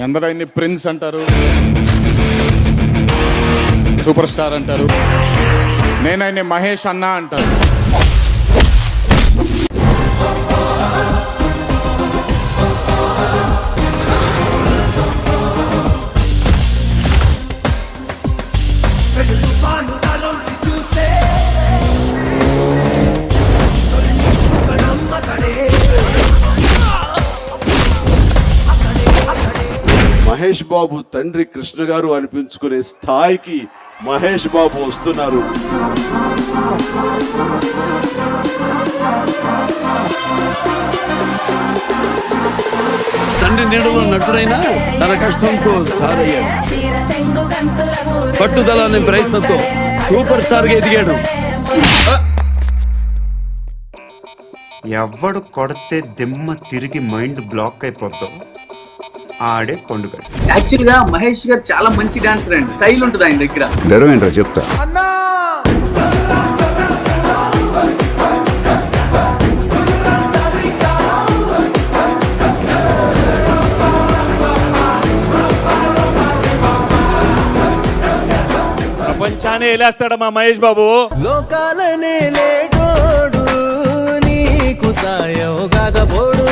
అందరూ ఆయన్ని ప్రిన్స్ అంటారు, సూపర్ స్టార్ అంటారు. నేను ఆయన్ని మహేష్ అన్న అంటారు. మహేష్ బాబు తండ్రి కృష్ణ గారు అనిపించుకునే స్థాయికి మహేష్ బాబు వస్తున్నారు. తండ్రి నీడలో నటుడైనా తన కష్టంతో స్టార్ అయ్యాడు. పట్టుదల అనే ప్రయత్నంతో సూపర్ స్టార్ గా ఎదిగాడు. ఎవడు కొడితే దిమ్మ తిరిగి మైండ్ బ్లాక్ అయిపోతాం ఆడే పండుగ. యాక్చువల్ గా మహేష్ గారు చాలా మంచి డాన్సర్ అండి, స్టైల్ ఉంటుంది ఆయన దగ్గర. ధరం ఏంటో చెప్తా. ప్రపంచాన్ని వెళ్ళేస్తాడు మా మహేష్ బాబు. లోకాలనే లేటోడు నీకు సాయం కాకపోడు.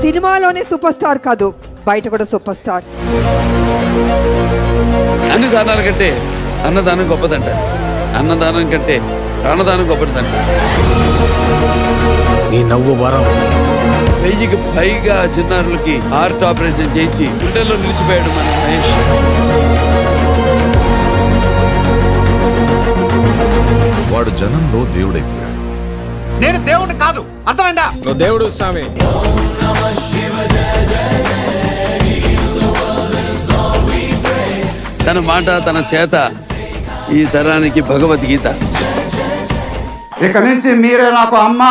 సినిమాలోనే సూపర్ స్టార్ కాదు, బయట కూడా సూపర్ స్టార్. అన్ని దానాల కంటే అన్నదానం గొప్పదంట, అన్నదానం కంటే ప్రాణదానం గొప్పదంట. నీ నవ్వు వరం. 1000కి పైగా చిన్నారులకి హార్ట్ ఆపరేషన్ చేయించి గుండెల్లో నిలిచిపోయాడు మన మహేష్. వాడు జనంలో దేవుడైపోయాడు. నేను దేవుడు కాదు, అర్థమైందా? నువ్వు దేవుడు స్వామి. తన మాట తన చేత ఈ తరానికి భగవద్గీత. ఇక నుంచి మీరే నాకు అమ్మ,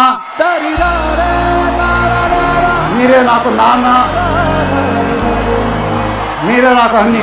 మీరే నాకు నాన్న, మీరే నాకు అన్ని.